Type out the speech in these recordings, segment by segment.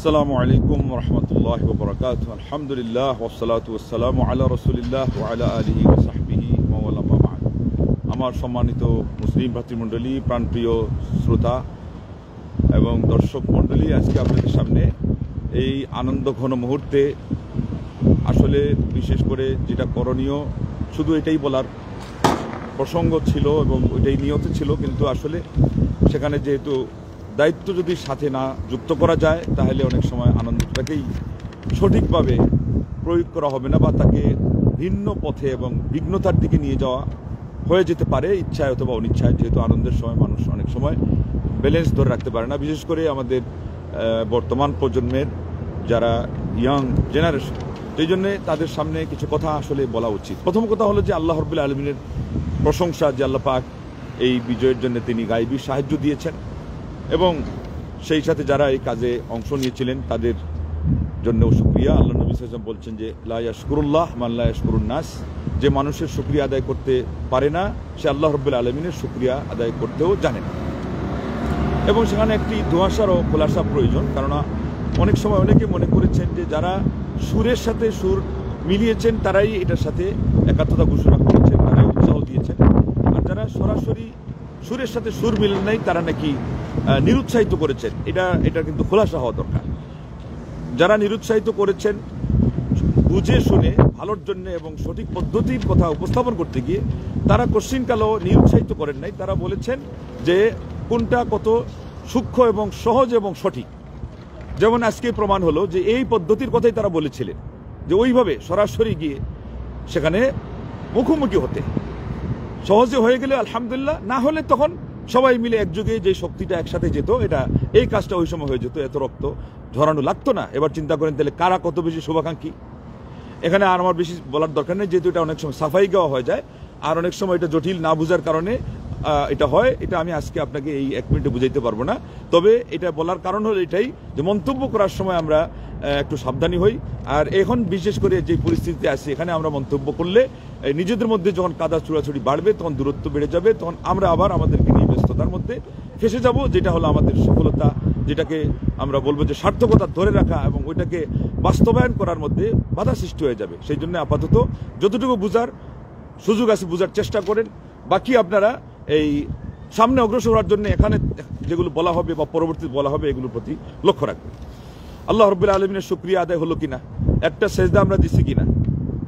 আসসালামু আলাইকুম রহমতুল্লাহি ওয়া বারাকাতুহু। আলহামদুলিল্লাহ ওয়াসসালাতু ওয়াসসালামু আলা রাসূলিল্লাহ ওয়া আলা আলিহি ওয়া সাহবিহি ওয়া ওয়ালা মা বা'দ। আমার সম্মানিত মুসলিম ভাতৃমণ্ডলী, প্রাণপ্রিয় শ্রোতা এবং দর্শক মণ্ডলী, আজকে আপনাদের সামনে এই আনন্দঘন মুহূর্তে আসলে বিশেষ করে যেটা করণীয়, শুধু এটাই বলার প্রসঙ্গ ছিল এবং ওইটাই নিয়ত ছিল, কিন্তু আসলে সেখানে যেহেতু দায়িত্ব যদি সাথে না যুক্ত করা যায় তাহলে অনেক সময় আনন্দটাকেই সঠিকভাবে প্রয়োগ করা হবে না বা তাকে ভিন্ন পথে এবং বিঘ্নতার দিকে নিয়ে যাওয়া হয়ে যেতে পারে, ইচ্ছায় অথবা অনিচ্ছায়। যেহেতু আনন্দের সময় মানুষ অনেক সময় ব্যালেন্স ধরে রাখতে পারে না, বিশেষ করে আমাদের বর্তমান প্রজন্মের যারা ইয়াং জেনারেশন, সেই জন্যে তাদের সামনে কিছু কথা আসলে বলা উচিত। প্রথম কথা হলো যে আল্লাহ রাব্বুল আলামিনের প্রশংসা, যে আল্লাহ পাক এই বিজয়ের জন্য তিনি গায়বী সাহায্য দিয়েছেন এবং সেই সাথে যারা এই কাজে অংশ নিয়েছিলেন তাদের জন্যও শুকরিয়া। আল্লাহ নবী সাল্লাল্লাহু আলাইহি ওয়াসাল্লাম বলছেন যে লা ইয়াশকুরুল্লাহ মান লা ইয়াশকুরুন নাস, যে মানুষের শুকরিয়া আদায় করতে পারে না সে আল্লাহ রাব্বুল আলামিনের শুকরিয়া আদায় করতেও জানে না। এবং সেখানে একটি ধোঁয়াশারও খোলাসা প্রয়োজন, কারণ অনেক সময় অনেকে মনে করেছেন যে যারা সুরের সাথে সুর মিলিয়েছেন তারাই এটার সাথে একাত্মতা ঘোষণা করেছেন, তারাই উৎসাহ দিয়েছেন, আর যারা সরাসরি সুরের সাথে সুর মিলেন নাই তারা নাকি নিরুৎসাহিত করেছেন। এটা কিন্তু খোলাসা হওয়া দরকার। যারা নিরুৎসাহিত করেছেন বুঝে শুনে ভালোর জন্য এবং সঠিক পদ্ধতির কথা উপস্থাপন করতে গিয়ে তারা কোশ্চিনকালও নিরুৎসাহিত করেন নাই, তারা বলেছেন যে কোনটা কত সূক্ষ্ম এবং সহজ এবং সঠিক। যেমন আজকে প্রমাণ হলো যে এই পদ্ধতির কথাই তারা বলেছিলেন, যে ওইভাবে সরাসরি গিয়ে সেখানে মুখোমুখি হতে সহজে হয়ে গেলে আলহামদুলিল্লাহ, না হলে তখন সবাই মিলে একযোগে যে শক্তিটা একসাথে যেত, এই কাজটা ওই সময় হয়ে যেত, এত রক্ত ঝরানো লাগতো না। এবার চিন্তা করেন তাহলে কারা কত বেশি শুভাকাঙ্ক্ষী। এখানে আর আমার বেশি বলার দরকার নেই, যেহেতু এটা অনেক সময় সাফাই গাওয়া হয়ে যায়, আর অনেক সময় এটা জটিল না বুঝার কারণে এটা হয়। এটা আমি আজকে আপনাকে এই 1 মিনিটে বুঝাইতে পারবো না। তবে এটা বলার কারণ হলো এটাই যে মন্তব্য করার সময় আমরা একটু সাবধানী হই। আর এখন বিশেষ করে যে পরিস্থিতিতে আছি, এখানে আমরা মন্তব্য করলে নিজেদের মধ্যে যখন কাদা চুরাচুরি বাড়বে, তখন দূরত্ব বেড়ে যাবে, তখন আমরা আবার আমাদেরকে নিয়ে ব্যস্ততার মধ্যে ফেসে যাব, যেটা হলো আমাদের সফলতা, যেটাকে আমরা বলবো যে সার্থকতা ধরে রাখা এবং ওইটাকে বাস্তবায়ন করার মধ্যে বাধা সৃষ্টি হয়ে যাবে। সেই জন্য আপাতত যতটুকু বুঝার সুযোগ আছে বুঝার চেষ্টা করেন। বাকি আপনারা এই সামনে অগ্রসর হওয়ার জন্য এখানে যেগুলো বলা হবে বা পরবর্তীতে বলা হবে এগুলোর প্রতি লক্ষ্য রাখবেন। আল্লাহ রাব্বুল আলামিনের শুকরিয়া আদায় হলো কিনা, একটা সেজদা আমরা দিছি কিনা,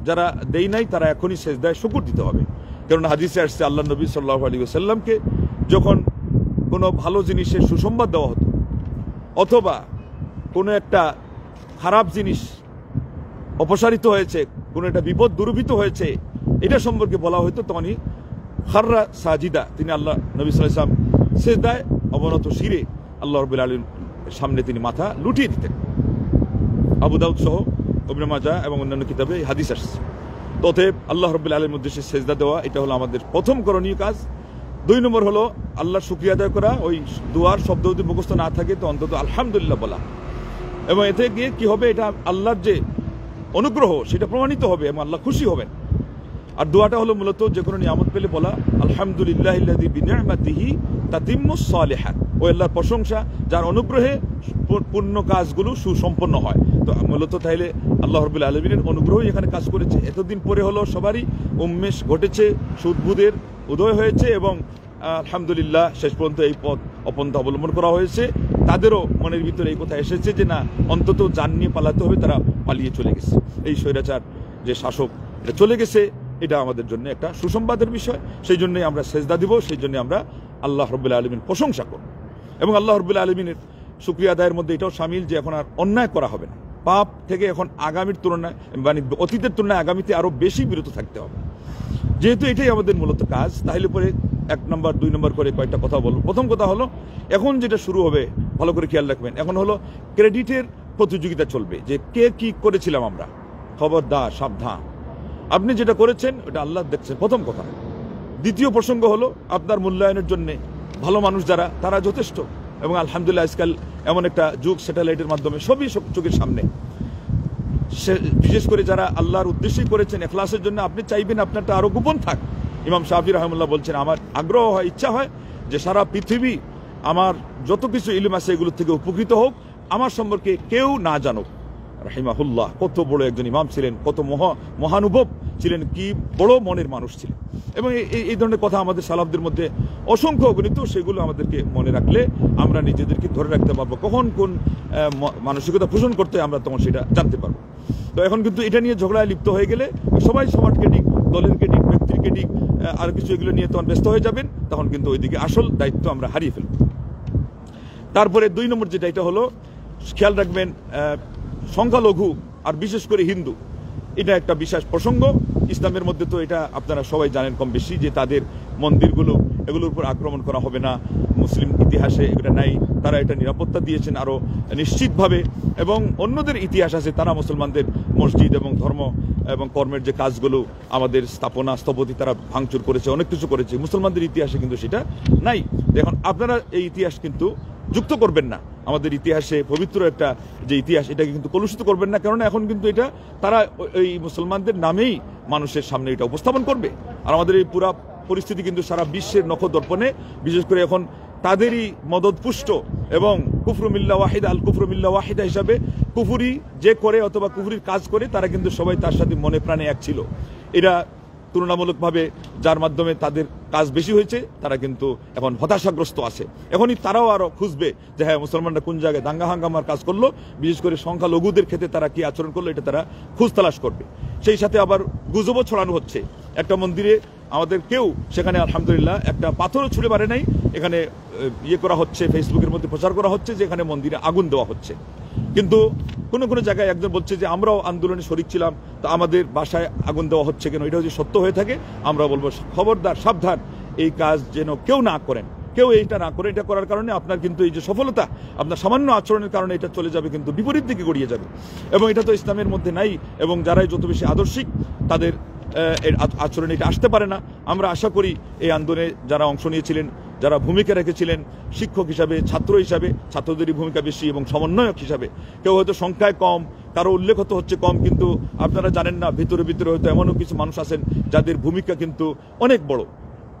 যারা দেই নাই তারা এখনই সেজদায় শুকর দিতে হবে। কারণ হাদিসে আসছে আল্লাহ নবী সাল্লাল্লাহু আলাইহি ওয়াসাল্লামকে যখন কোনো ভালো জিনিসের সুসংবাদ দেওয়া হতো অথবা কোনো একটা খারাপ জিনিস অপসারিত হয়েছে, কোনো একটা বিপদ দুর্বৃত হয়েছে, এটা সম্পর্কে বলা হতো, তখনই খাররা সাজিদা, তিনি আল্লাহ নবী সাল্লাল্লাহু আলাইহি ওয়াসাল্লাম সেজদায় অবনত শিরে আল্লাহ রাব্বুল আলামিনের সামনে তিনি মাথা লুটিয়ে দিতেন। আবু দাউদ সহ ইবনে মাজাহ এবং অন্যান্য কিতাবে হাদিস আসছে। অতএব আল্লাহ রাব্বুল আলামিনের উদ্দেশ্যে সেজদা দেওয়া, এটা হলো আমাদের প্রথম করণীয় কাজ। 2 নম্বর হলো আল্লাহর শুকরিয়া আদায় করা। ওই দুয়ার শব্দ যদি মুখস্থ না থাকে তো অন্তত আলহামদুলিল্লাহ বলা, এবং এতে গিয়ে কি হবে, এটা আল্লাহর যে অনুগ্রহ সেটা প্রমাণিত হবে এবং আল্লাহ খুশি হবেন। আর দোয়াটা হলো মূলত যে কোনো নিয়ামত পেলে বলা আলহামদুলিল্লাহিল্লাযী বিনি'মাতিহি তাতিম্মুস সালিহাত, ওই আল্লাহর প্রশংসা যার অনুগ্রহে পূর্ণ কাজগুলো সুসম্পন্ন হয়। তো মূলত তাইলে আল্লাহ রাব্বুল আলামিনের অনুগ্রহই এখানে কাজ করেছে। এতদিন পরে হলো সবারই উন্মেষ ঘটেছে, সুদবুদের উদয় হয়েছে এবং আলহামদুলিল্লাহ শেষ পর্যন্ত এই পথ অপন্থা অবলম্বন করা হয়েছে। তাদেরও মনের ভিতরে এই কথা এসেছে যে না, অন্তত জান নিয়ে পালাতে হবে, তারা পালিয়ে চলে গেছে। এই স্বৈরাচার যে শাসক এটা চলে গেছে, এটা আমাদের জন্য একটা সুসংবাদের বিষয়। সেই জন্যই আমরা সেজদা দিব, সেই জন্য আমরা আল্লাহ রাব্বুল আলামিন প্রশংসা করব এবং আল্লাহ রাব্বুল আলামিনের শুকরিয়া আদায়ের মধ্যে এটাও শামিল যে এখন আর অন্যায় করা হবে না। পাপ থেকে এখন আগামীর তুলনায় মানে অতীতের তুলনায় আগামীতে আরো বেশি বিরত থাকতে হবে। যেহেতু এটাই আমাদের মূলত কাজ, তাহলে পরে 1 নম্বর 2 নম্বর করে কয়েকটা কথা বলবো। প্রথম কথা হলো এখন যেটা শুরু হবে ভালো করে খেয়াল রাখবেন, এখন হলো ক্রেডিটের প্রতিযোগিতা চলবে, যে কে কি করেছিলাম আমরা। খবরদার, সাবধান, আপনি যেটা করেছেন ওটা আল্লাহ দেখছেন, প্রথম কথা। দ্বিতীয় প্রসঙ্গ হলো আপনার মূল্যায়নের জন্য ভালো মানুষ যারা, তারা যথেষ্ট। এবং আলহামদুলিল্লাহ আজকাল এমন একটা যুগ, স্যাটেলাইটের মাধ্যমে সবই চোখের সামনে। বিশেষ করে যারা আল্লাহর উদ্দেশ্যেই করেছেন ইখলাসের জন্য, আপনি চাইবেন আপনারটা আরো গোপন থাক। ইমাম শাফি রাহমাতুল্লাহ বলছেন, আমার আগ্রহ হয়, ইচ্ছা হয় যে সারা পৃথিবী আমার যত কিছু ইলম আছে এগুলোর থেকে উপকৃত হোক, আমার সম্পর্কে কেউ না জানুক। রাহিমাহুল্লাহ কত বড় একজন ইমাম ছিলেন, কত মহানুভব ছিলেন, কি বড় মনের মানুষ ছিলেন। এবং এই ধরনের কথা আমাদের সালাফদের মধ্যে অসংখ্য অগণিত, সেগুলো আমাদেরকে মনে রাখলে আমরা নিজেদেরকে ধরে রাখতে পারবো, কখন কোন মানসিকতা পোষণ করতে আমরা তখন সেটা জানতে পারবো। তো এখন কিন্তু এটা নিয়ে ঝগড়ায় লিপ্ত হয়ে গেলে সবাই সমাজকে ঠিক, দলের ঠিক, ব্যক্তিকে ঠিক, আর কিছু এগুলো নিয়ে তখন ব্যস্ত হয়ে যাবেন, তখন কিন্তু ওইদিকে আসল দায়িত্ব আমরা হারিয়ে ফেলব। তারপরে 2 নম্বর যেটা, এটা হলো খেয়াল রাখবেন সংখ্যালঘু আর বিশেষ করে হিন্দু, এটা একটা বিশেষ প্রসঙ্গ ইসলামের মধ্যে। তো এটা আপনারা সবাই জানেন কম বেশি, যে তাদের মন্দিরগুলো এগুলোর উপর আক্রমণ করা হবে না, মুসলিম ইতিহাসে এটা নাই। তারা এটা নিরাপত্তা দিয়েছেন আরো নিশ্চিতভাবে, এবং অন্যদের ইতিহাস আছে তারা মুসলমানদের মসজিদ এবং ধর্ম এবং কর্মের যে কাজগুলো, আমাদের স্থাপনা স্থপতি তারা ভাঙচুর করেছে, অনেক কিছু করেছে। মুসলমানদের ইতিহাসে কিন্তু সেটা নাই। এখন আপনারা এই ইতিহাস কিন্তু যুক্ত করবেন না, আমাদের ইতিহাসে পবিত্র একটা যে ইতিহাস, এটাকে কিন্তু কলুষিত করবেন না। কারণ এখন কিন্তু এটা তারা এই মুসলমানদের নামেই মানুষের সামনে এটা উপস্থাপন করবে। আর আমাদের এই পুরা পরিস্থিতি কিন্তু সারা বিশ্বের নখদর্পণে, বিশেষ করে এখন তাদেরই মদতপুষ্ট এবং কুফরু মিল্লাহ ওয়াহিদা, আল কুফরু মিল্লাহ ওয়াহিদা হিসাবে কুফুরি যে করে অথবা কুফুরির কাজ করে, তারা কিন্তু সবাই তার সাথে মনে প্রাণে এক ছিল। এরা তুলনামূলকভাবে যার মাধ্যমে তাদের কাজ বেশি হয়েছে, তারা কিন্তু এখন হতাশাগ্রস্ত আছে। এখনই তারাও আরো খুঁজবে যে হ্যাঁ মুসলমানরা কোন জায়গায় দাঙ্গা হাঙ্গামার কাজ করলো, বিশেষ করে সংখ্যালঘুদের ক্ষেত্রে তারা কি আচরণ করলো, এটা তারা খোঁজ তালাশ করবে। সেই সাথে আবার গুজবও ছড়ানো হচ্ছে। একটা মন্দিরে আমাদের কেউ সেখানে আলহামদুলিল্লাহ একটা পাথরও ছুঁড়ে মারে নাই, এখানে ইয়ে করা হচ্ছে, ফেসবুকের মধ্যে প্রচার করা হচ্ছে যে এখানে মন্দিরে আগুন দেওয়া হচ্ছে। কিন্তু কোনো কোনো জায়গায় একজন বলছে যে আমরাও আন্দোলনে শরিক ছিলাম, তো আমাদের বাসায় আগুন দেওয়া হচ্ছে কেন? এটা যদি সত্য হয়ে থাকে আমরা বলবো খবরদার, সাবধান, এই কাজ যেন কেউ না করেন, কেউ এইটা না করে। এটা করার কারণে আপনার কিন্তু এই যে সফলতা, আপনার সামান্য আচরণের কারণে এটা চলে যাবে কিন্তু বিপরীত দিকে গড়িয়ে যাবে, এবং এটা তো ইসলামের মধ্যে নাই। এবং যারাই যত বেশি আদর্শিক তাদের এর আচরণে এটা আসতে পারে না। আমরা আশা করি এই আন্দোলনে যারা অংশ নিয়েছিলেন, যারা ভূমিকা রেখেছিলেন শিক্ষক হিসাবে, ছাত্র হিসাবে, ছাত্রদেরই ভূমিকা বেশি, এবং সমন্বয়ক হিসাবে কেউ হয়তো সংখ্যায় কম, কারো উল্লেখ হচ্ছে কম, কিন্তু আপনারা জানেন না ভিতরে ভিতরে হয়তো এমনও কিছু মানুষ আছেন যাদের ভূমিকা কিন্তু অনেক বড়।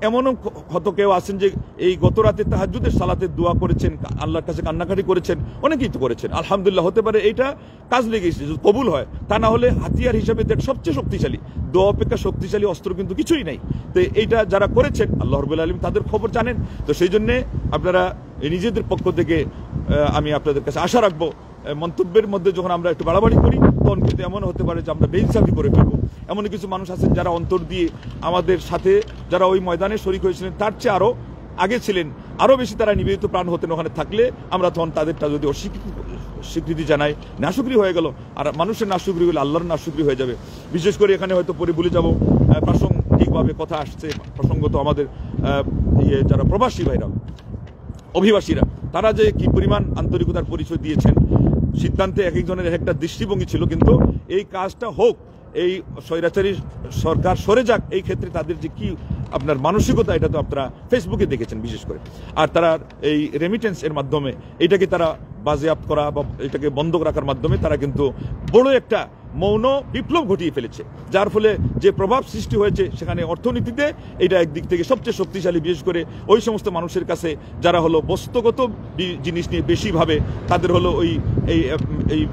এমনও হয়তো কেউ আছেন যে এই গত রাতে তাহাজ্জুদের সালাতে দোয়া করেছেন, আল্লাহর কাছে কান্নাকাটি করেছেন, অনেকেই তো করেছেন। আলহামদুলিল্লাহ, হতে পারে এইটা কাজ লেগেছে, যদি কবুল হয়। তা না হলে হাতিয়ার হিসাবে সবচেয়ে শক্তিশালী, দোয়া অপেক্ষা শক্তিশালী অস্ত্র কিন্তু কিছুই নাই। তো এইটা যারা করেছেন আল্লাহ রাব্বুল আলামিন তাদের খবর জানেন। তো সেই জন্য আপনারা নিজেদের পক্ষ থেকে আমি আপনাদের কাছে আশা রাখবো, মন্তব্যের মধ্যে যখন আমরা একটু বাড়াবাড়ি করি, তখন কিন্তু এমন হতে পারে যে আমরা বেইনসাফি করে ফেলবো। এমন কিছু মানুষ আছেন যারা অন্তর দিয়ে আমাদের সাথে, যারা ওই ময়দানে শরীক হয়েছিলেন, তার চেয়ে আরো আগে ছিলেন, আরো বেশি তারা নিবেদিত প্রাণ হতেন ওখানে থাকলে। আমরা তখন তাদেরটা যদি স্বীকৃতি জানাই, নাশুকরি হয়ে গেল। আর মানুষের নাশুকরি হলে আল্লাহর নাশুকরি হয়ে যাবে। বিশেষ করে এখানে হয়তো পরে ভুলে যাবো, প্রাসঙ্গিকভাবে কথা আসছে প্রসঙ্গত আমাদের যারা প্রবাসী ভাইরা, অভিবাসীরা, তারা যে কি পরিমাণ আন্তরিকতার পরিচয় দিয়েছেন। সিদ্ধান্তে এক একজনের একটা দৃষ্টিভঙ্গি ছিল, কিন্তু এই কাজটা হোক, এই স্বৈরাচারী সরকার সরে যাক, এই ক্ষেত্রে তাদের যে কি আপনার মানসিকতা, এটা তো আপনারা ফেসবুকে দেখেছেন বিশেষ করে। আর তারা এই রেমিটেন্স এর মাধ্যমে এটাকে তারা বাজেয়াপ্ত করা বা এটাকে বন্ধ রাখার মাধ্যমে তারা কিন্তু বড় একটা মৌন বিপ্লব ঘটিয়ে ফেলেছে, যার ফলে যে প্রভাব সৃষ্টি হয়েছে সেখানে অর্থনীতিতে এটা একদিক থেকে সবচেয়ে শক্তিশালী। বিশেষ করে ওই সমস্ত মানুষের কাছে যারা হলো বস্তুগত জিনিস নিয়ে বেশি ভাবে, তাদের হলো এই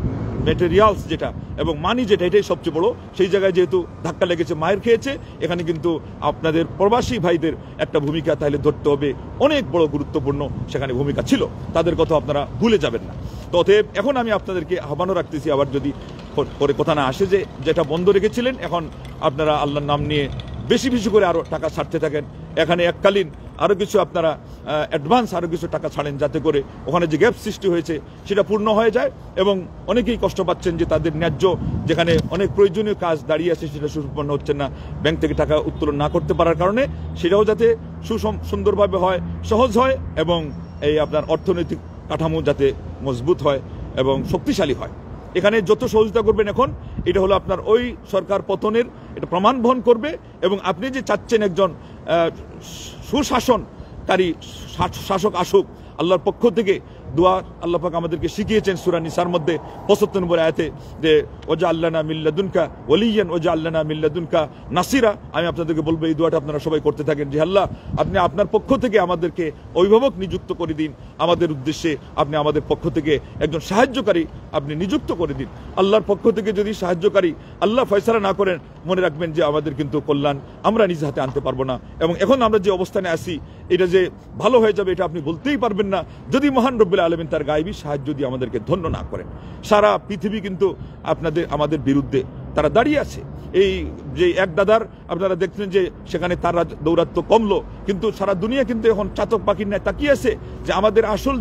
ম্যাটেরিয়ালস যেটা এবং মানি যেটা, এটাই সবচেয়ে বড়। সেই জায়গায় যেহেতু ধাক্কা লেগেছে, মায়ের খেয়েছে, এখানে কিন্তু আপনাদের প্রবাসী ভাইদের একটা ভূমিকা তাহলে ধরতে হবে, অনেক বড় গুরুত্বপূর্ণ সেখানে ভূমিকা ছিল, তাদের কথা আপনারা ভুলে যাবেন না। তো অতএব এখন আমি আপনাদেরকে আহ্বানও রাখতেছি, আবার যদি পরে কথা না আসে যে যেটা বন্ধ রেখেছিলেন, এখন আপনারা আল্লাহর নাম নিয়ে বেশি বেশি করে আরো টাকা ছাড়তে থাকেন। এখানে এককালীন আরো কিছু আপনারা অ্যাডভান্স আরো কিছু টাকা ছাড়েন, যাতে করে ওখানে যে গ্যাপ সৃষ্টি হয়েছে সেটা পূর্ণ হয়ে যায়। এবং অনেকেই কষ্ট পাচ্ছেন যে তাদের ন্যায্য, যেখানে অনেক প্রয়োজনীয় কাজ দাঁড়িয়ে আছে সেটা সুসম্পন্ন হচ্ছে না, ব্যাংক থেকে টাকা উত্তোলন না করতে পারার কারণে। সেটাও যাতে সুন্দরভাবে হয়, সহজ হয়, এবং এই আপনার অর্থনৈতিক কাঠামো যাতে মজবুত হয় এবং শক্তিশালী হয়। এখানে যত সহযোগিতা করবেন এখন, এটা হলো আপনার ওই সরকার পতনের এটা প্রমাণ বহন করবে। এবং আপনি যে চাচ্ছেন একজন সুশাসনকারী শাসক আসুক আল্লাহর পক্ষ থেকে, দোয়া আল্লাহ পাক আমাদেরকে শিখিয়েছেন সূরা নিসার মধ্যে 75 নম্বর আয়াতে যে ওয়াজআলনা মিল্লাদুনকা ওয়ালিয়ান ওয়াজআলনা মিল্লাদুনকা নাসিরা। আমি আপনাদেরকে বলবো এই দোয়াটা আপনারা সবাই করতে থাকেন যে আল্লাহ আপনি আপনার পক্ষ থেকে আমাদেরকে অভিভাবক নিযুক্ত করে দিন, আমাদের উদ্দেশ্যে আপনি আমাদের পক্ষ থেকে একজন সাহায্যকারী আপনি নিযুক্ত করে দিন। আল্লাহর পক্ষ থেকে যদি সাহায্যকারী আল্লাহ ফয়সালা না করেন, মনে রাখবেন যে আমাদের কিন্তু কল্যাণ আমরা নিজ হাতে আনতে পারবো না। এবং এখন আমরা যে অবস্থানে আছি এটা যে ভালো হয়ে যাবে এটা আপনি বলতেই পারবেন না যদি মহান রব্বুল আলামিন তার গায়বী সাহায্য দিয়ে আমাদেরকে ধন্য না করেন। সারা পৃথিবী কিন্তু আমাদের বিরুদ্ধে তারা দাঁড়িয়ে আছে। এই যে এক দাদার আপনারা দেখছেন যে সেখানে তার দৌরাত্ম্য কমলো, কিন্তু সারা দুনিয়া কিন্তু এখন চাতক পাখির ন্যায় তাকিয়ে আছে যে আমাদের আসল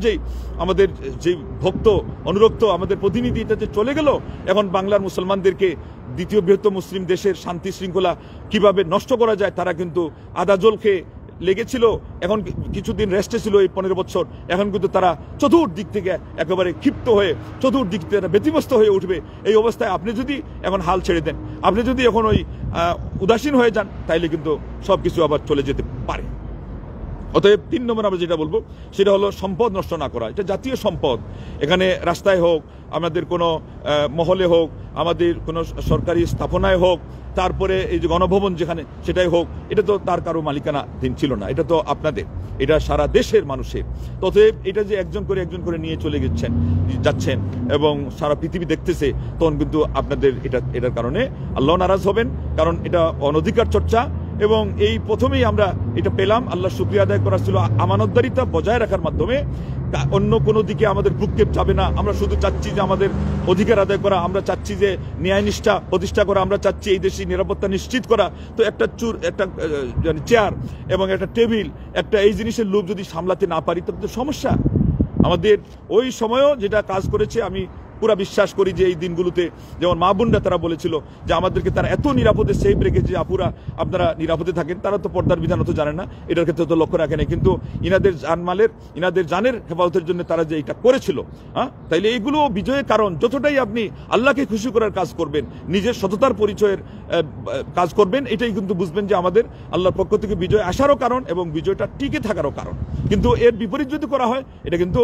আমাদের যে ভক্ত অনুরক্ত আমাদের প্রতিনিধি এটা যে চলে গেল, এখন বাংলার মুসলমানদেরকে দ্বিতীয় বৃহত্তম মুসলিম দেশের শান্তি শৃঙ্খলা কিভাবে নষ্ট করা যায় তারা কিন্তু আদা জল খেয়ে লেগেছিল। এখন কিছুদিন রেস্টে ছিল এই 15 বছর, এখন কিন্তু তারা চতুর্দিক থেকে একেবারে ক্ষিপ্ত হয়ে চতুর্দিক থেকে ব্যতিব্যস্ত হয়ে উঠবে। এই অবস্থায় আপনি যদি এখন হাল ছেড়ে দেন, আপনি যদি এখন ওই উদাসীন হয়ে যান, তাইলে কিন্তু সবকিছু আবার চলে যেতে পারে। অতএব 3 নম্বর আমরা যেটা বলবো সেটা হলো সম্পদ নষ্ট না করা। এটা জাতীয় সম্পদ। এখানে রাস্তায় হোক, আমাদের কোনো মহলে হোক, আমাদের কোনো সরকারি স্থাপনায় হোক, তারপরে এই যে গণভবন যেখানে সেটাই হোক, এটা তো তার কারো মালিকানা দিন ছিল না, এটা তো আপনাদের, এটা সারা দেশের মানুষের। অতএব এটা যে একজন করে নিয়ে চলে যাচ্ছেন এবং সারা পৃথিবী দেখতেছে, তখন কিন্তু আপনাদের এটার কারণে আল্লাহ নারাজ হবেন, কারণ এটা অনধিকার চর্চা। এবং এই প্রথমেই আমরা এটা পেলাম, আল্লাহ শুকরিয়া আদায় করা ছিল আমানতদারিতা বজায় রাখার মাধ্যমে। অন্য কোনো দিকে আমাদের ভ্রুক্ষেপ যাবে না। আমরা শুধু চাচ্ছি যে আমাদের অধিকার আদায় করা, আমরা চাচ্ছি যে ন্যায় নিষ্ঠা প্রতিষ্ঠা করা, আমরা চাচ্ছি এই দেশে নিরাপত্তা নিশ্চিত করা। তো একটা চেয়ার এবং একটা টেবিল, একটা এই জিনিসের লোভ যদি সামলাতে না পারি তবে তো সমস্যা। আমাদের ওই সময়ও যেটা কাজ করেছে, আমি পুরা বিশ্বাস করি যে এই দিনগুলোতে যেমন মা বোনরা তারা বলেছিল যে আমাদেরকে তারা এত নিরাপদে সেফ রেখেছে, আপুরা আপনারা নিরাপদে থাকেন। তারা তো পর্দার বিধান তো জানে না, এটার ক্ষেত্রে তো লক্ষ্য রাখে না, কিন্তু ইনাদের জানের হেফাজতের জন্য তারা যে এটা করেছিল, তাইলে এইগুলো বিজয়ের কারণ। যতটাই আপনি আল্লাহকে খুশি করার কাজ করবেন, নিজের সততার পরিচয়ের কাজ করবেন, এটাই কিন্তু বুঝবেন যে আমাদের আল্লাহর পক্ষ থেকে বিজয় আসারও কারণ এবং বিজয়টা টিকে থাকারও কারণ। কিন্তু এর বিপরীত যদি করা হয়, এটা কিন্তু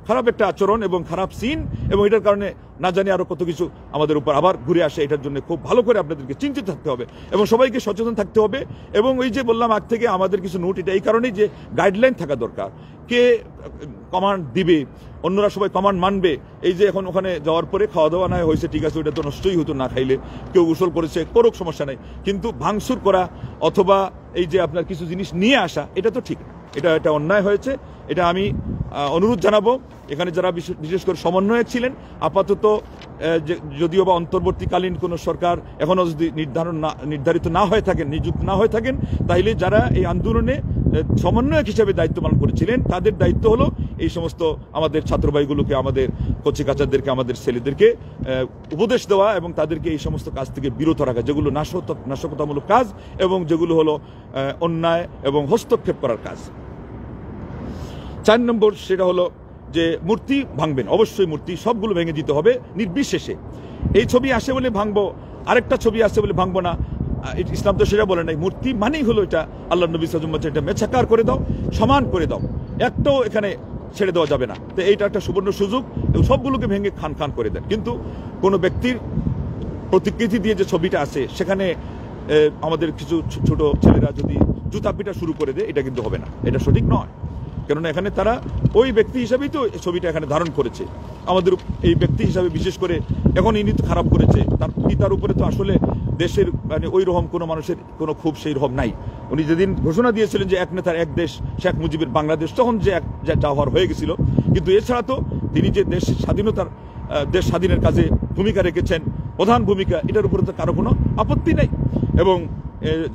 খারাপ একটা আচরণ এবং খারাপ সিন, এবং এটার কারণে না জানি আরো কত কিছু আমাদের উপর আবার ঘুরে আসে। এটার জন্য খুব ভালো করে আপনাদেরকে চিন্তিত থাকতে হবে এবং সবাইকে সচেতন থাকতে হবে। এবং ওই যে বললাম আগ থেকে আমাদের কিছু নোট, এটা এই কারণেই যে গাইডলাইন থাকা দরকার, কে কমান্ড দিবে, অন্যরা সবাই কমান্ড মানবে। এই যে এখন ওখানে যাওয়ার পরে খাওয়া দাওয়া না হয়েছে, ঠিক আছে, ওইটা তো নষ্টই হতো না খাইলে, কেউ গোসল করেছে করুক, সমস্যা নাই, কিন্তু ভাঙচুর করা অথবা এই যে আপনার কিছু জিনিস নিয়ে আসা, এটা তো ঠিক, এটা অন্যায় হয়েছে। এটা আমি অনুরোধ জানাবো এখানে যারা বিশেষ করে সমন্বয়ক ছিলেন, আপাতত যদিও বা অন্তর্বর্তীকালীন কোনো সরকার এখনো যদি নির্ধারিত না হয়ে থাকেন, নিযুক্ত না হয়ে থাকেন, তাইলে যারা এই আন্দোলনে সমন্বয়ক হিসেবে দায়িত্ব পালন করেছিলেন, তাদের দায়িত্ব হলো এই সমস্ত আমাদের ছাত্র ভাইগুলোকে, আমাদের কচিকাচাদেরকে, আমাদের ছেলেদেরকে উপদেশ দেওয়া এবং তাদেরকে এই সমস্ত কাজ থেকে বিরত রাখা, যেগুলো নাশকতামূলক কাজ এবং যেগুলো হলো অন্যায় এবং হস্তক্ষেপ করার কাজ। 4 নম্বর সেটা হলো যে মূর্তি ভাঙবেন, অবশ্যই মূর্তি সবগুলো ভেঙে দিতে হবে নির্বিশেষে। এই ছবি আসে বলে ভাঙবো, আরেকটা ছবি আসে বলে ভাঙবো না, ইসলাম তো সেটা বলে নাই। মূর্তি মানেই হলো এটা আল্লাহ নবী সাল্লাল্লাহু আলাইহি ওয়াসাল্লাম এটা মেছাকার করে দাও, সমান করে দাও, একটাও এখানে ছেড়ে দেওয়া যাবে না। তো এইটা একটা সুবর্ণ সুযোগ, এবং সবগুলোকে ভেঙে খান করে দেন। কিন্তু কোনো ব্যক্তির প্রতিকৃতি দিয়ে যে ছবিটা আছে, সেখানে আমাদের কিছু ছোট ছেলেরা যদি জুতা পিটা শুরু করে দেয়, এটা কিন্তু হবে না, এটা সঠিক নয়। কেননা এখানে তারা ওই ব্যক্তি হিসাবেই তো ছবিটা এখানে ধারণ করেছে। আমাদের এই ব্যক্তি হিসাবে বিশেষ করে এখন ইনি তো খারাপ করেছে, তার পিতার উপরে তো আসলে দেশের মানে ওই রকম কোনো মানুষের কোনো ক্ষোভ সেই রকম নাই। উনি যেদিন ঘোষণা দিয়েছিলেন যে এক নেতার এক দেশ, শেখ মুজিবের বাংলাদেশ, তখন যে যাওয়ার হয়ে গেছিল। কিন্তু এছাড়া তো তিনি যে দেশ স্বাধীনের কাজে ভূমিকা রেখেছেন, প্রধান ভূমিকা, এটার উপরে তো কারো কোনো আপত্তি নেই। এবং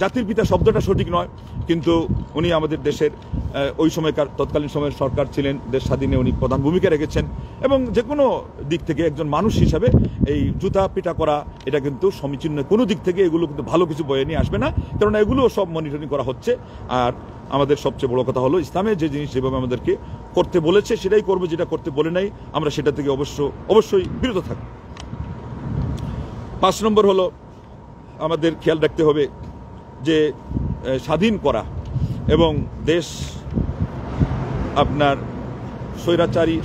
জাতির পিতা শব্দটা সঠিক নয়, কিন্তু উনি আমাদের দেশের ওই সময়কার তৎকালীন সময়ের সরকার ছিলেন, দেশ স্বাধীনে উনি প্রধান ভূমিকা রেখেছেন। এবং যে কোনো দিক থেকে একজন মানুষ হিসাবে এই জুতা পিটা করা, এটা কিন্তু সমীচীন নয় কোনো দিক থেকে। এগুলো কিন্তু ভালো কিছু বয়ে নিয়ে আসবে না, কারণ এগুলো সব মনিটরিং করা হচ্ছে। আর আমাদের সবচেয়ে বড় কথা হলো ইসলামে যে জিনিস যেভাবে আমাদেরকে করতে বলেছে সেটাই করবো, যেটা করতে বলে নাই আমরা সেটা থেকে অবশ্যই বিরত থাকবো। 5 নম্বর হলো আমাদের খেয়াল রাখতে হবে যে স্বাধীন করা এবং দেশ আপনার স্বৈরাচারী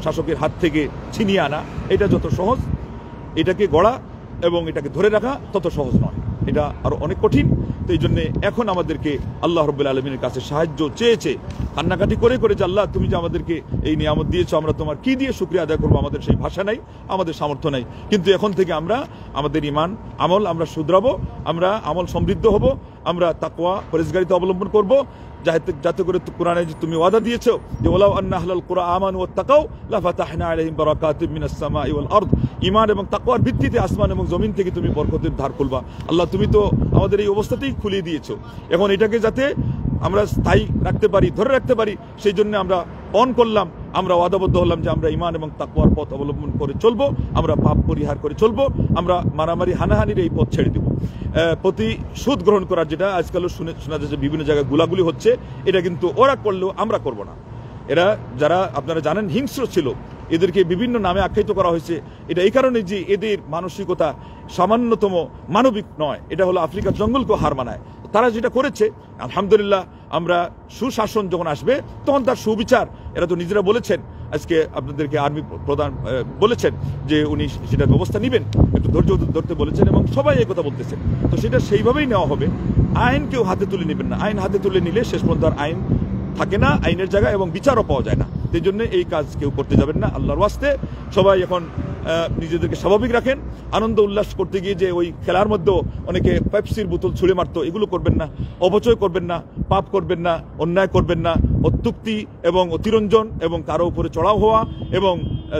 শাসকের হাত থেকে ছিনিয়ে আনা এটা যত সহজ, এটাকে গড়া এবং এটাকে ধরে রাখা তত সহজ নয়, এটা আরো অনেক কঠিন। তো এই জন্য এখন আমাদেরকে আল্লাহ রাব্বুল আলামিনের কাছে সাহায্য চেয়েছে, কান্নাকাটি করে করে যে আল্লাহ তুমি যে আমাদেরকে এই নিয়ামত দিয়েছো, আমরা তোমার কি দিয়ে শুকরিয়া আদায় করবো, আমাদের সেই ভাষা নাই, আমাদের সামর্থ্য নাই। কিন্তু এখন থেকে আমরা আমাদের ঈমান আমল আমরা শুধরাবো, আমরা আমল সমৃদ্ধ হব, আমরা তাকওয়া পরেজগারিতা অবলম্বন করব, যাতে করে কোরআনে যে তুমি ওয়াদা দিয়েছো যে ওয়ালাউ আন্না আহলাল কুরআ আমানু ওয়াত্তাকাউ লাফাতাহনা আলাইহিম বারাকাতিম মিনাস সামাই ওয়াল আরদ। ঈমান এবং তাকওয়ার ভিত্তিতে আসমান এবং জমিন থেকে তুমি বরকতের ধার খুলবা। আল্লাহ তুমি তো আমাদের এই অবস্থাতেই খুলিয়ে দিয়েছো, এখন এটাকে যাতে আমরা স্থায়ী রাখতে পারি, ধরে রাখতে পারি, সেই জন্য আমরা অন করলাম, আমরা ওয়াদাবদ্ধ হলাম যে আমরা ঈমান এবং তাকওয়ার পথ অবলম্বন করে চলবো, আমরা পাপ পরিহার করে চলবো, আমরা মারামারি হানাহানির এই পথ ছেড়ে দেব। প্রতিশোধ গ্রহণ করার যেটা আজকালও শোনা যাচ্ছে বিভিন্ন জায়গায় গুলাগুলি হচ্ছে, এটা কিন্তু ওরা করলেও আমরা করব না। এরা যারা আপনারা জানেন হিংস্র ছিল, এদেরকে বিভিন্ন নামে আখ্যায়িত করা হয়েছে। এটা এই কারণে যে এদের মানসিকতা সামান্যতম মানবিক নয়, এটা হলো আফ্রিকার জঙ্গলকেও হার মানায়। তারা যেটা করেছে, আলহামদুলিল্লাহ, আমরা সুশাসন যখন আসবে তখন তার সুবিচার, এরা তো নিজেরা বলেছেন, আজকে আপনাদেরকে আর্মি প্রধান বলেছেন যে উনি সেটার ব্যবস্থা নেবেন, একটু ধৈর্য ধরতে বলেছেন এবং সবাই এই কথা বলতেছেন। তো সেটা সেইভাবেই নেওয়া হবে, আইন কেউ হাতে তুলে নেবেন না। আইন হাতে তুলে নিলে শেষ পর্যন্ত আর আইন থাকে না, আইনের জায়গায় এবং বিচারও পাওয়া যায় না। সেই জন্য এই কাজ কেউ করতে যাবেন না। আল্লাহর ওয়াস্তে সবাই এখন নিজেদেরকে স্বাভাবিক রাখেন। আনন্দ উল্লাস করতে গিয়ে যে ওই খেলার মধ্যেও অনেকে পেপসির বোতল ছুঁড়ে মারতো, এগুলো করবেন না, অপচয় করবেন না, পাপ করবেন না, অন্যায় করবেন না, অত্যুক্তি এবং অতিরঞ্জন এবং কারো উপরে চড়াও হওয়া এবং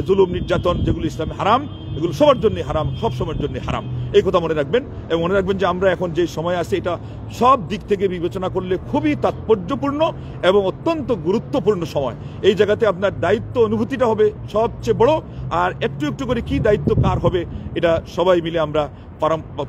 জুলুম নির্যাতন যেগুলো ইসলামে হারাম, এগুলো সবার জন্য হারাম, সব সময়ের জন্য হারাম। এই কথা মনে রাখবেন এবং মনে রাখবেন যে আমরা এখন যে সময় আছে এটা সব দিক থেকে বিবেচনা করলে খুবই তাৎপর্যপূর্ণ এবং অত্যন্ত গুরুত্বপূর্ণ সময়। এই জায়গাতে আপনার দায়িত্ব অনুভূতিটা হবে সবচেয়ে বড়, আর একটু একটু করে কি দায়িত্ব কার হবে এটা সবাই মিলে আমরা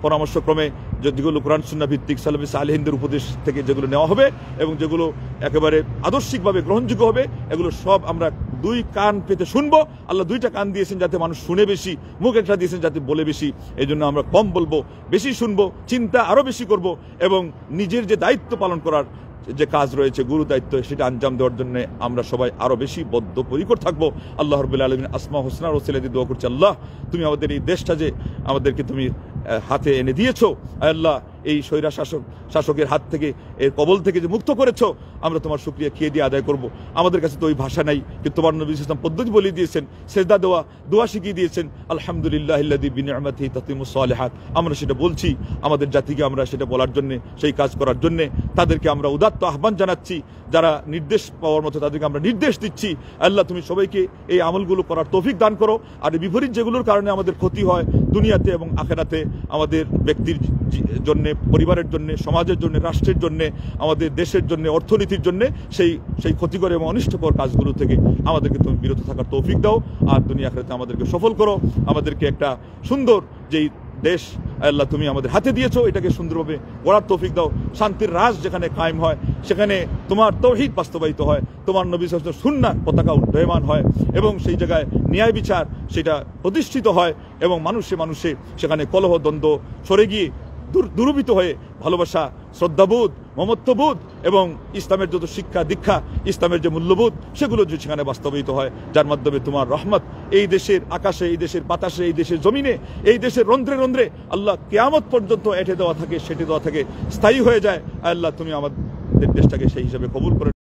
পরামর্শক্রমে যেগুলো কোরআন সুন্নাহ ভিত্তিক সালাফে সালেহিনদের উপদেশ থেকে যেগুলো নেওয়া হবে এবং যেগুলো একেবারে আদর্শিকভাবে গ্রহণযোগ্য হবে, এগুলো সব আমরা দুই কান পেতে শুনবো। আল্লাহ দুইটা কান দিয়েছেন যাতে মানুষ শুনে বেশি, মুখ একটা দিয়েছেন যাতে বলে বেশি। এই জন্য আমরা কম বলবো, বেশি শুনবো, চিন্তা আরো বেশি করব এবং নিজের যে দায়িত্ব পালন করার যে কাজ রয়েছে, গুরু দায়িত্ব, সেটা আঞ্জাম দেওয়ার জন্য আমরা সবাই আরো বেশি বদ্ধপরিকর থাকবো। আল্লাহ রাব্বুল আলামিন আসমা হোসনার ওসিলা দিয়ে দোয়া করছি, আল্লাহ তুমি আমাদের এই দেশটা যে আমাদেরকে তুমি হাতে এনে দিয়েছো, আল্লাহ এই স্বৈরা শাসকের হাত থেকে, এর কবল থেকে যে মুক্ত করেছো, আমরা তোমার শুকরিয়া খেয়ে দিয়ে আদায় করব। আমাদের কাছে তো ওই ভাষা নাই, কিন্তু তোমার নবী ইসলাম পদ্ধতি বলে দিয়েছেন, সেজদা দেওয়া, দোয়া শিখিয়ে দিয়েছেন, আলহামদুলিল্লাহিল্লাযী বিনিআমাতিহি তাতিমুস সালিহাত। আমরা সেটা বলছি, আমাদের জাতিকে আমরা সেটা বলার জন্য, সেই কাজ করার জন্য তাদেরকে আমরা উদাত্ত আহ্বান জানাচ্ছি। যারা নির্দেশ পাওয়ার মতো তাদেরকে আমরা নির্দেশ দিচ্ছি, আল্লাহ তুমি সবাইকে এই আমলগুলো করার তৌফিক দান করো। আর বিপরীত যেগুলোর কারণে আমাদের ক্ষতি হয় দুনিয়াতে এবং আখিরাতে, আমাদের ব্যক্তির জন্য, পরিবারের জন্য, সমাজের জন্য, রাষ্ট্রের জন্য, আমাদের দেশের জন্য, অর্থনীতির জন্য, সেই ক্ষতিকর এবং অনিষ্টকর কাজগুলো থেকে আমাদেরকে তুমি বিরত থাকার তৌফিক দাও। আর দুনিয়া আখিরাতে আমাদেরকে সফল করো, আমাদেরকে একটা সুন্দর যেই দেশ আল্লাহ তুমি আমাদের হাতে দিয়েছো, এটাকে সুন্দরভাবে গড়ার তৌফিক দাও। শান্তির রাজ যেখানে কায়েম হয়, সেখানে তোমার তাওহীদ বাস্তবায়িত হয়, তোমার নবী সাল্লাল্লাহু আলাইহি ওয়াসাল্লামের সুন্নাহ পতাকা উড্ডয়মান হয় এবং সেই জায়গায় ন্যায় বিচার সেটা প্রতিষ্ঠিত হয় এবং মানুষে মানুষে সেখানে কলহ দ্বন্দ্ব সরে গিয়ে দূরীভূত হয়ে ভালোবাসা, শ্রদ্ধাবোধ, মমত্ববোধ এবং ইসলামের যত শিক্ষা দীক্ষা, ইসলামের যে মূল্যবোধ, সেগুলো যে সেখানে বাস্তবায়িত হয়, যার মাধ্যমে তোমার রহমত এই দেশের আকাশে, এই দেশের বাতাসে, এই দেশের জমিনে, এই দেশের রন্ধ্রে রন্ধ্রে আল্লাহ কিয়ামত পর্যন্ত এঁটে দেওয়া থাকে, সেটে দেওয়া থাকে, স্থায়ী হয়ে যায়। আল্লাহ তুমি আমাদের দেশটাকে সেই হিসাবে কবুল করে